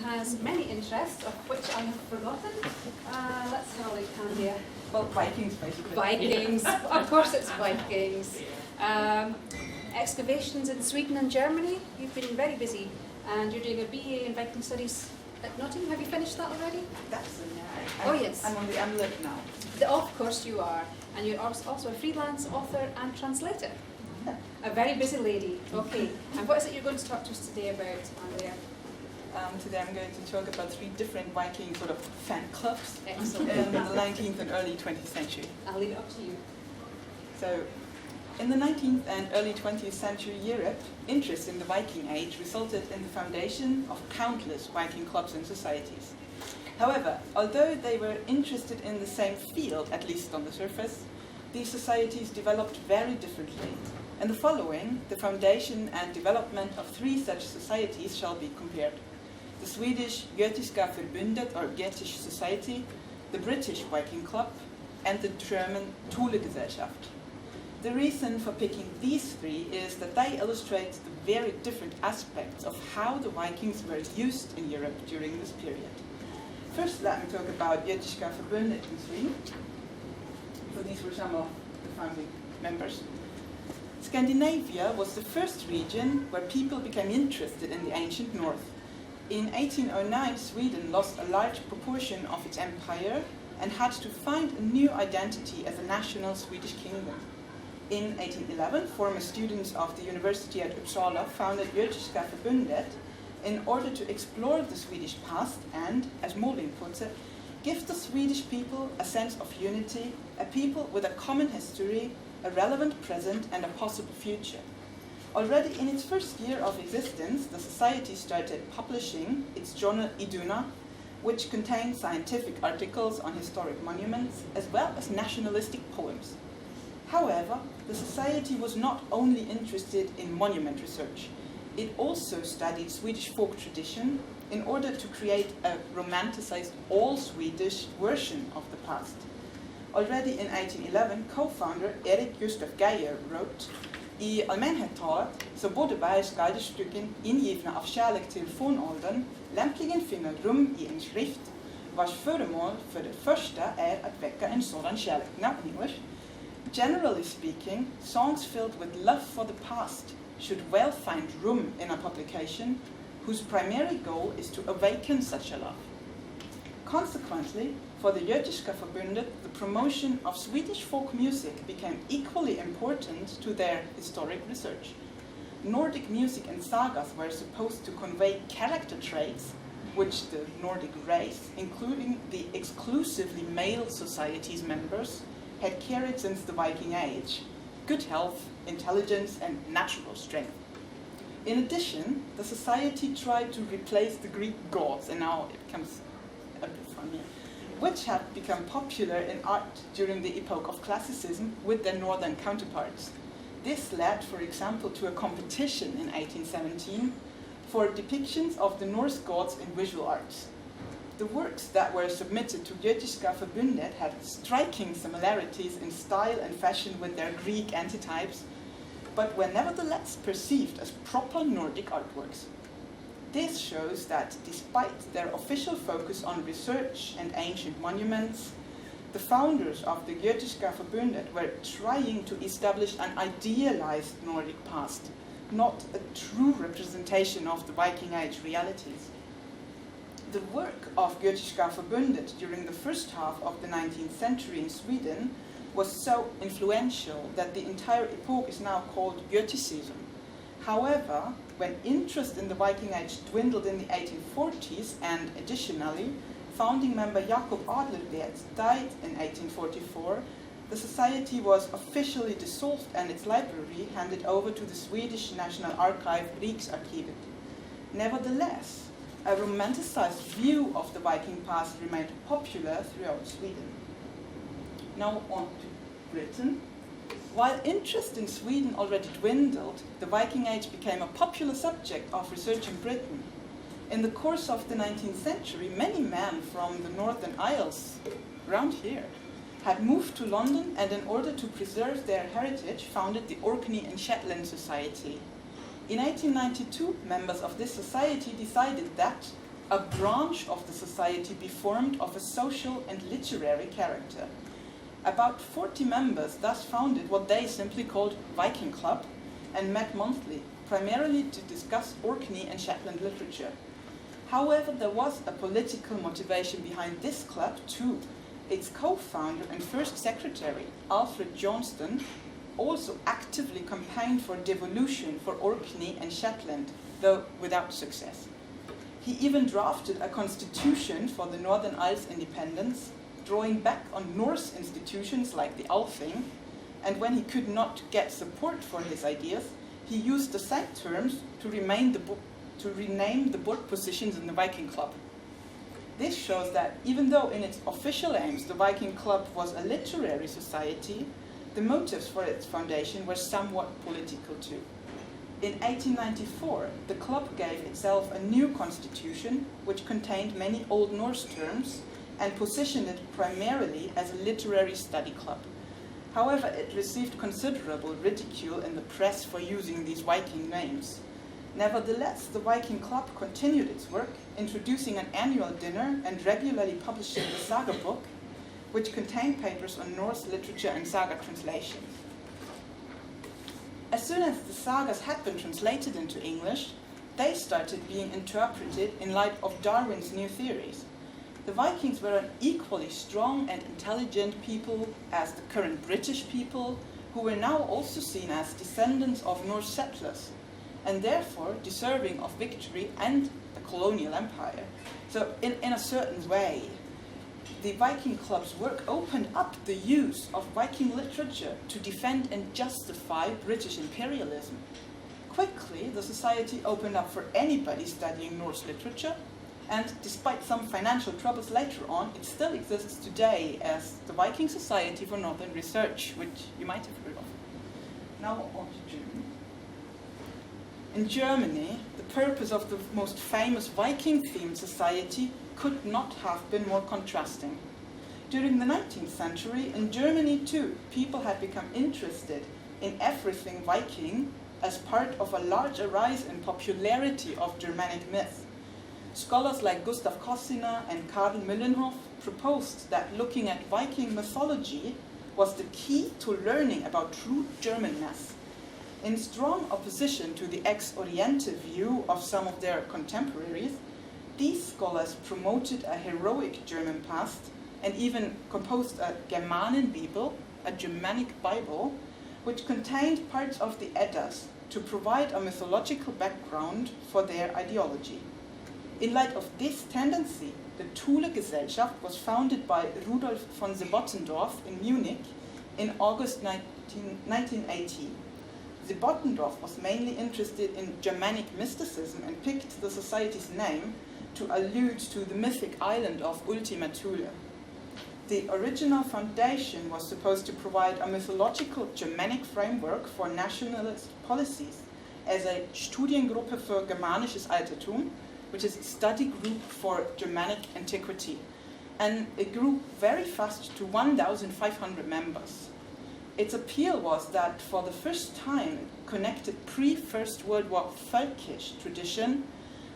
has many interests, of which I have forgotten. Let's have a look, Andrea. Well, Vikings, basically. Vikings, of course it's Vikings. Excavations in Sweden and Germany. You've been very busy, and you're doing a BA in Viking Studies at Nottingham. Have you finished that already? That's Oh yes. I'm on the AMLET now. Of course you are, and you're also a freelance author and translator. Yeah. A very busy lady. Okay, and what is it you're going to talk to us today about, Andrea? Today I'm going to talk about 3 different Viking sort of fan clubs Excellent. in the 19th and early 20th century. I'll leave it up to you. So, in the 19th and early 20th century Europe, interest in the Viking Age resulted in the foundation of countless Viking clubs and societies. However, although they were interested in the same field, at least on the surface, these societies developed very differently. In the following, the foundation and development of 3 such societies shall be compared. The Swedish Götiska Förbundet, or Gtish Society, the British Viking Club, and the German Thule-Gesellschaft. The reason for picking these 3 is that they illustrate the very different aspects of how the Vikings were used in Europe during this period. First, let me talk about Gtiska Frbundet in Sweden. So these were some of the founding members. Scandinavia was the first region where people became interested in the ancient North. In 1809, Sweden lost a large proportion of its empire and had to find a new identity as a national Swedish kingdom. In 1811, former students of the University at Uppsala founded Gtiska Frbundet in order to explore the Swedish past and, as Molin puts it, give the Swedish people a sense of unity, a people with a common history, a relevant present and a possible future. Already in its first year of existence, the society started publishing its journal Iduna, which contained scientific articles on historic monuments as well as nationalistic poems. However, the society was not only interested in monument research, it also studied Swedish folk tradition in order to create a romanticized all-Swedish version of the past. Already in 1811, co-founder Erik Gustaf Geyer wrote, I allmänhet talat så borde bergsguidestycken ingivna av kärlek till fornåldern lämpligen finna rum I en skrift vars föremål för det första är att väcka en sådan kärlek. Now in English. Generally speaking, songs filled with love for the past should well find room in a publication whose primary goal is to awaken such a love. Consequently, for the Gtiska Frbundet, the promotion of Swedish folk music became equally important to their historic research. Nordic music and sagas were supposed to convey character traits which the Nordic race, including the exclusively male society's members, had carried since the Viking Age: good health, intelligence, and natural strength. In addition, the society tried to replace the Greek gods, and now it becomes a bit funny, which had become popular in art during the epoch of classicism with their northern counterparts. This led, for example, to a competition in 1817 for depictions of the Norse gods in visual arts. The works that were submitted to Gtiska Frbundet had striking similarities in style and fashion with their Greek antitypes, but were nevertheless perceived as proper Nordic artworks. This shows that despite their official focus on research and ancient monuments, the founders of the Gtiska Frbundet were trying to establish an idealized Nordic past, not a true representation of the Viking Age realities. The work of Gtiska Frbundet during the first half of the 19th century in Sweden was so influential that the entire epoch is now called Göticism. However, when interest in the Viking Age dwindled in the 1840s, and additionally, founding member Jakob Adlercreutz died in 1844, the society was officially dissolved and its library handed over to the Swedish National Archive, Riksarkivet. Nevertheless, a romanticized view of the Viking past remained popular throughout Sweden. Now on to Britain. While interest in Sweden already dwindled, the Viking Age became a popular subject of research in Britain. In the course of the 19th century, many men from the Northern Isles, around here, had moved to London and in order to preserve their heritage, founded the Orkney and Shetland Society. In 1892, members of this society decided that, a branch of the society be formed of a social and literary character. About 40 members thus founded what they simply called Viking Club and met monthly, primarily to discuss Orkney and Shetland literature. However, there was a political motivation behind this club too. Its co-founder and first secretary, Alfred Johnston, also actively campaigned for devolution for Orkney and Shetland, though without success. He even drafted a constitution for the Northern Isles independence, drawing back on Norse institutions like the Althing, and when he could not get support for his ideas, he used the same terms to rename the board positions in the Viking Club. This shows that even though in its official aims the Viking Club was a literary society, the motives for its foundation were somewhat political too. In 1894, the club gave itself a new constitution which contained many Old Norse terms and positioned it primarily as a literary study club. However, it received considerable ridicule in the press for using these Viking names. Nevertheless, the Viking Club continued its work, introducing an annual dinner and regularly publishing the Saga book, which contained papers on Norse literature and saga translations. As soon as the sagas had been translated into English, they started being interpreted in light of Darwin's new theories. The Vikings were an equally strong and intelligent people as the current British people, who were now also seen as descendants of Norse settlers, and therefore deserving of victory and a colonial empire. So in a certain way, the Viking Club's work opened up the use of Viking literature to defend and justify British imperialism. Quickly, the society opened up for anybody studying Norse literature, and despite some financial troubles later on, it still exists today as the Viking Society for Northern Research, which you might have heard of. Now on to Germany. In Germany, the purpose of the most famous Viking-themed society could not have been more contrasting. During the 19th century, in Germany too, people had become interested in everything Viking as part of a larger rise in popularity of Germanic myth. Scholars like Gustav Kossiner and Karl Müllenhoff proposed that looking at Viking mythology was the key to learning about true Germanness. In strong opposition to the ex-Oriente view of some of their contemporaries, these scholars promoted a heroic German past and even composed a Germanenbibel, a Germanic Bible, which contained parts of the Eddas to provide a mythological background for their ideology. In light of this tendency, the ThuleGesellschaft was founded by Rudolf von Sebottendorf in Munich in August 1918. Sebottendorf was mainly interested in Germanic mysticism and picked the society's name to allude to the mythic island of Ultima Thule. The original foundation was supposed to provide a mythological Germanic framework for nationalist policies as a Studiengruppe für Germanisches Altertum, which is a study group for Germanic antiquity, and it grew very fast to 1,500 members. Its appeal was that for the first time it connected pre-First World War folkish tradition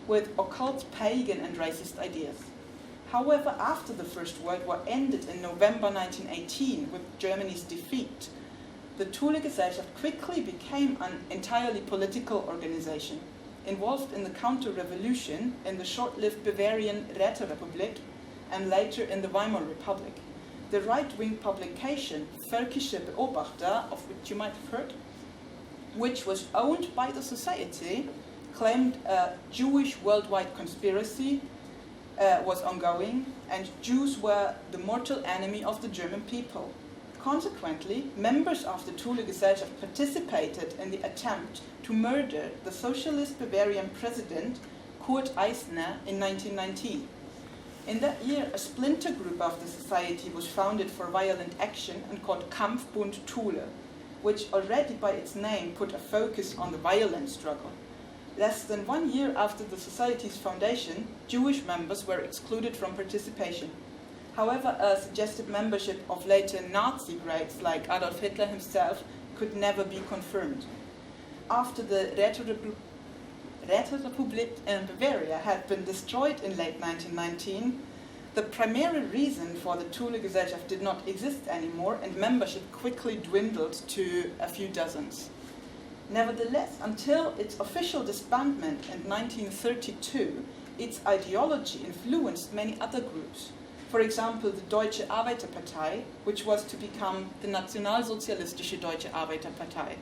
with occult pagan and racist ideas. However, after the First World War ended in November 1918 with Germany's defeat, the ThuleGesellschaft quickly became an entirely political organization, involved in the counter-revolution in the short-lived Bavarian Räterepublik and later in the Weimar Republic. The right-wing publication Völkische Beobachter, of which you might have heard, which was owned by the society, claimed a Jewish worldwide conspiracy was ongoing, and Jews were the mortal enemy of the German people. Consequently, members of the ThuleGesellschaft participated in the attempt to murder the socialist Bavarian president Kurt Eisner in 1919. In that year, a splinter group of the society was founded for violent action and called Kampfbund Thule, which already by its name put a focus on the violent struggle. Less than 1 year after the society's foundation, Jewish members were excluded from participation. However, a suggested membership of later Nazi greats like Adolf Hitler himself could never be confirmed. After the Räterepublik in Bavaria had been destroyed in late 1919, the primary reason for the ThuleGesellschaft did not exist anymore, and membership quickly dwindled to a few dozens. Nevertheless, until its official disbandment in 1932, its ideology influenced many other groups. For example, the Deutsche Arbeiterpartei, which was to become the Nationalsozialistische Deutsche Arbeiterpartei.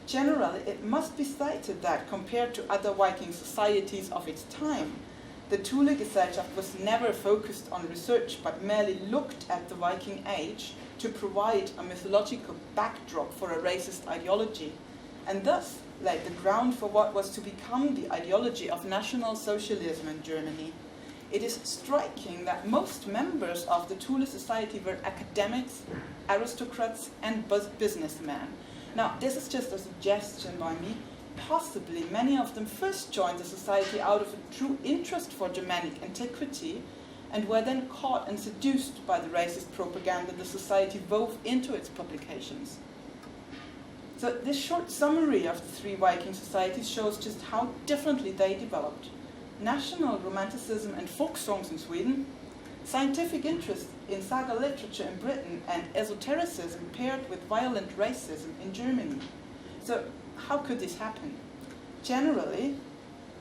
Generally, it must be cited that, compared to other Viking societies of its time, the ThuleGesellschaft was never focused on research, but merely looked at the Viking Age to provide a mythological backdrop for a racist ideology, and thus laid the ground for what was to become the ideology of National Socialism in Germany. It is striking that most members of the Thule Society were academics, aristocrats, and businessmen. Now, this is just a suggestion by me. Possibly many of them first joined the society out of a true interest for Germanic antiquity, and were then caught and seduced by the racist propaganda the society wove into its publications. So this short summary of the three Viking societies shows just how differently they developed. National romanticism and folk songs in Sweden, scientific interest in saga literature in Britain, and esotericism paired with violent racism in Germany. So how could this happen? Generally,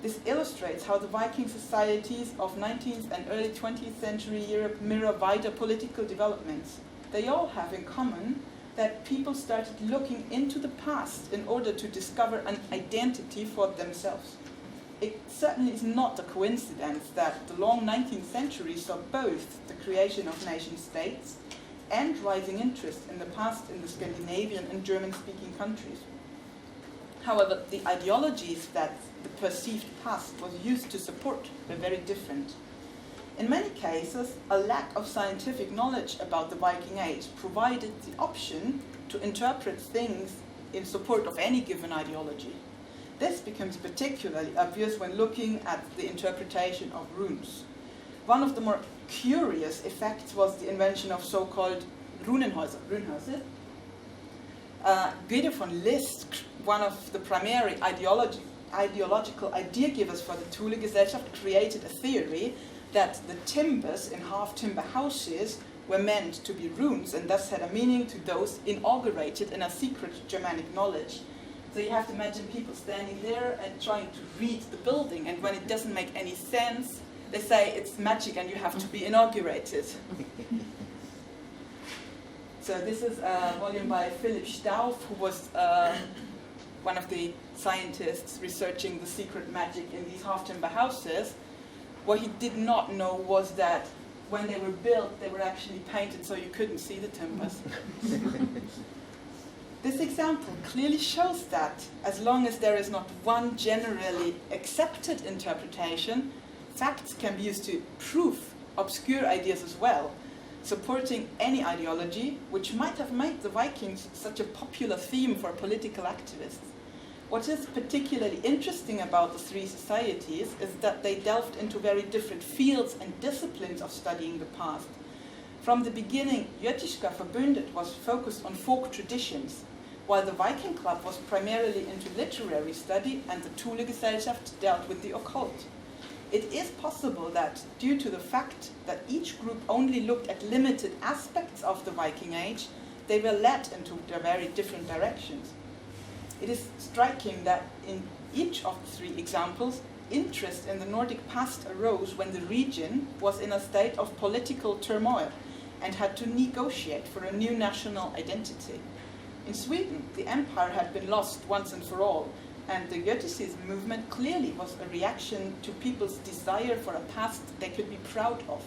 this illustrates how the Viking societies of 19th and early 20th century Europe mirror wider political developments. They all have in common that people started looking into the past in order to discover an identity for themselves. It certainly is not a coincidence that the long 19th century saw both the creation of nation-states and rising interest in the past in the Scandinavian and German-speaking countries. However, the ideologies that the perceived past was used to support were very different. In many cases, a lack of scientific knowledge about the Viking Age provided the option to interpret things in support of any given ideology. This becomes particularly obvious when looking at the interpretation of runes. One of the more curious effects was the invention of so-called Runenhäuser. Guido von List, one of the primary ideological idea givers for the ThuleGesellschaft, created a theory that the timbers in half-timber houses were meant to be runes and thus had a meaning to those inaugurated in a secret Germanic knowledge. So you have to imagine people standing there and trying to read the building, and when it doesn't make any sense, they say it's magic and you have to be inaugurated. So this is a volume by Philipp Stauff, who was one of the scientists researching the secret magic in these half-timber houses. What he did not know was that when they were built, they were actually painted so you couldn't see the timbers. This example clearly shows that as long as there is not one generally accepted interpretation, facts can be used to prove obscure ideas as well, supporting any ideology, which might have made the Vikings such a popular theme for political activists. What is particularly interesting about the three societies is that they delved into very different fields and disciplines of studying the past. From the beginning, Gtiska Frbundet was focused on folk traditions, while the Viking Club was primarily into literary study and the ThuleGesellschaft dealt with the occult. It is possible that, due to the fact that each group only looked at limited aspects of the Viking Age, they were led into their very different directions. It is striking that in each of the three examples, interest in the Nordic past arose when the region was in a state of political turmoil and had to negotiate for a new national identity. In Sweden, the empire had been lost once and for all, and the Göticism movement clearly was a reaction to people's desire for a past they could be proud of.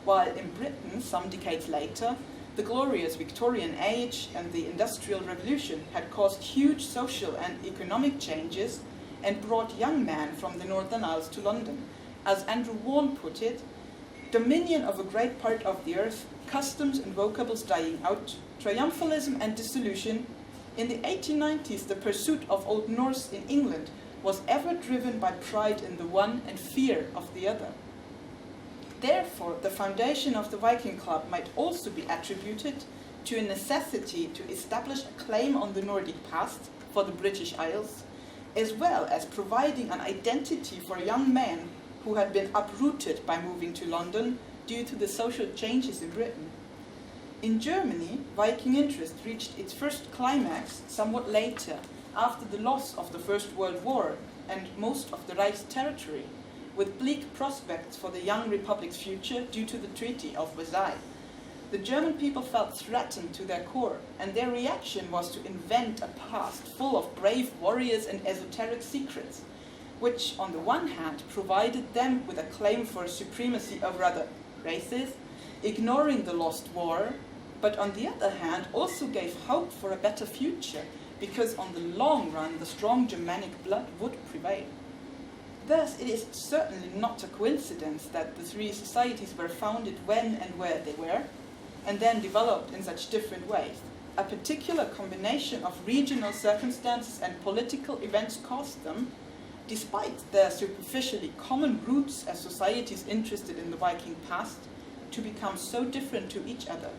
While in Britain, some decades later, the glorious Victorian Age and the Industrial Revolution had caused huge social and economic changes and brought young men from the Northern Isles to London. As Andrew Vaughan put it, dominion of a great part of the earth, customs and vocables dying out, triumphalism and dissolution. In the 1890s, the pursuit of Old Norse in England was ever driven by pride in the one and fear of the other. Therefore, the foundation of the Viking Club might also be attributed to a necessity to establish a claim on the Nordic past for the British Isles, as well as providing an identity for young men who had been uprooted by moving to London due to the social changes in Britain. In Germany, Viking interest reached its first climax somewhat later, after the loss of the First World War and most of the Reich's territory, with bleak prospects for the young republic's future due to the Treaty of Versailles. The German people felt threatened to their core, and their reaction was to invent a past full of brave warriors and esoteric secrets, which on the one hand provided them with a claim for supremacy over other races, ignoring the lost war, but on the other hand also gave hope for a better future, because on the long run the strong Germanic blood would prevail. Thus, it is certainly not a coincidence that the three societies were founded when and where they were, and then developed in such different ways. A particular combination of regional circumstances and political events caused them, despite their superficially common roots as societies interested in the Viking past, to become so different to each other.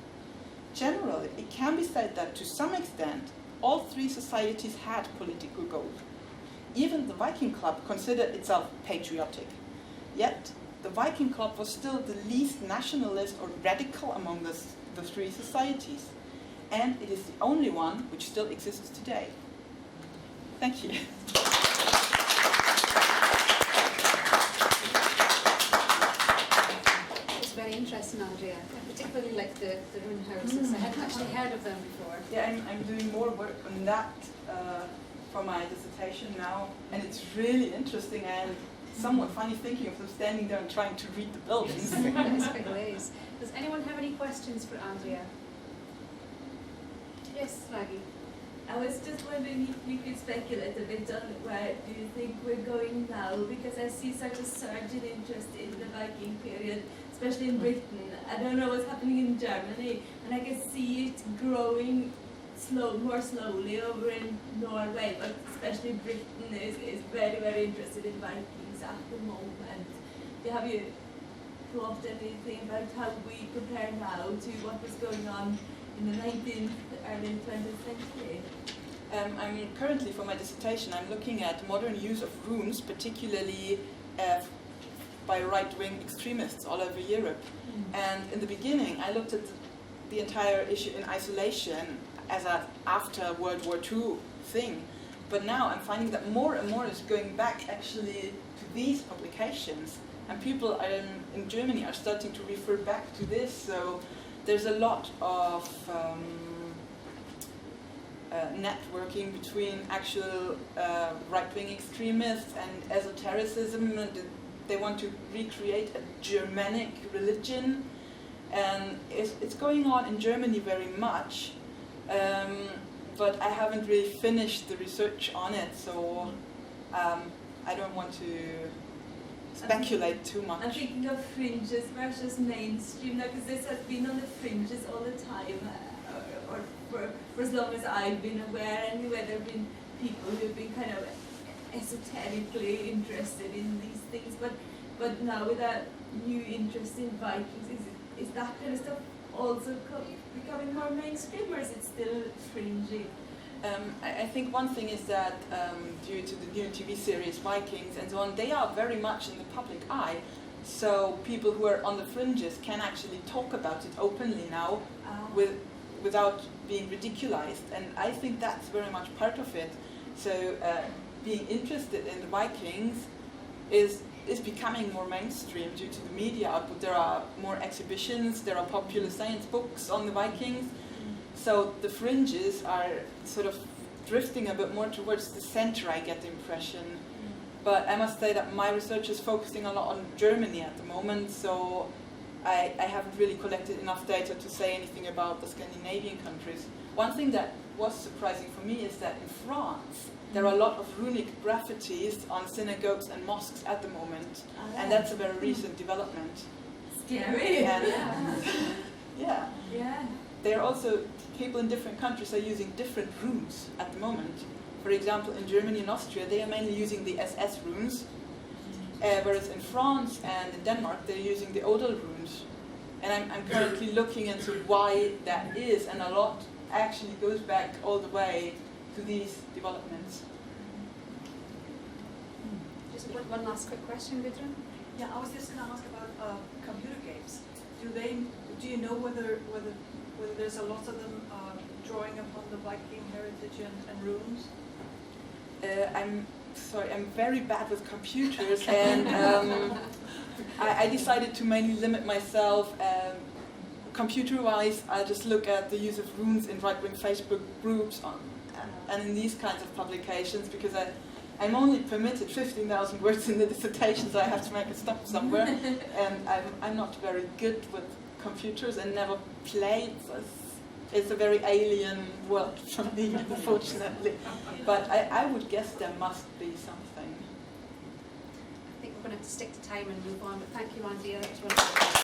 Generally, it can be said that to some extent, all three societies had political goals. Even the Viking Club considered itself patriotic. Yet, the Viking Club was still the least nationalist or radical among the three societies, and it is the only one which still exists today. Thank you. It's very interesting, Andrea. I particularly like the rune houses. I hadn't actually heard of them before. Yeah, I'm doing more work on that for my dissertation now, and it's really interesting and somewhat funny thinking of them standing there and trying to read the buildings. Yes, big ways. Does anyone have any questions for Andrea? Yes, Raggy. I was just wondering if you could speculate a bit on where do you think we're going now, because I see such a surge in interest in the Viking period, especially in Britain. I don't know what's happening in Germany, and I can see it growing more slowly over in Norway, but especially Britain is very, very interested in Vikings at the moment. Have you thought anything about how we compare now to what was going on in the 19th, early 20th century? I'm currently, for my dissertation, I'm looking at modern use of runes, particularly by right-wing extremists all over Europe. And in the beginning, I looked at the entire issue in isolation as an after World War II thing. But now I'm finding that more and more is going back actually to these publications. And people in Germany are starting to refer back to this. So there's a lot of networking between actual right-wing extremists and esotericism. And they want to recreate a Germanic religion. And it's going on in Germany very much. But I haven't really finished the research on it, so I don't want to speculate too much. I'm thinking of fringes versus mainstream, because this has been on the fringes all the time, or for as long as I've been aware anyway. There have been people who've been kind of esoterically interested in these things, but now with that new interest in Vikings, is that kind of stuff also becoming more mainstream, or is it still fringy? I think one thing is that due to the new TV series Vikings and so on, they are very much in the public eye. So people who are on the fringes can actually talk about it openly now without being ridiculized. And I think that's very much part of it. So being interested in the Vikings is becoming more mainstream due to the media output. There are more exhibitions, there are popular science books on the Vikings. So the fringes are sort of drifting a bit more towards the center, I get the impression. But I must say that my research is focusing a lot on Germany at the moment, so I haven't really collected enough data to say anything about the Scandinavian countries. One thing that was surprising for me is that in France, there are a lot of runic graffitis on synagogues and mosques at the moment, and that's a very recent development. Scary. And, yeah. Yeah. There are also people in different countries are using different runes at the moment. For example, in Germany and Austria, they are mainly using the SS runes, whereas in France and in Denmark, they're using the Odal runes. And I'm currently looking into why that is, and a lot actually goes back all the way to these developments. So one last quick question, Gudrun. Yeah, I was just going to ask about computer games. Do you know whether there's a lot of them drawing upon the Viking heritage and runes? I'm sorry, I'm very bad with computers, and I decided to mainly limit myself. Computer-wise, I just look at the use of runes in right-wing Facebook groups and in these kinds of publications, because I'm only permitted 15,000 words in the dissertation, so I have to make a stop somewhere. And I'm not very good with computers and never played. It's a very alien world for me, unfortunately. But I would guess there must be something. I think we're going to have to stick to time and move on, but thank you, Andrea. That was wonderful.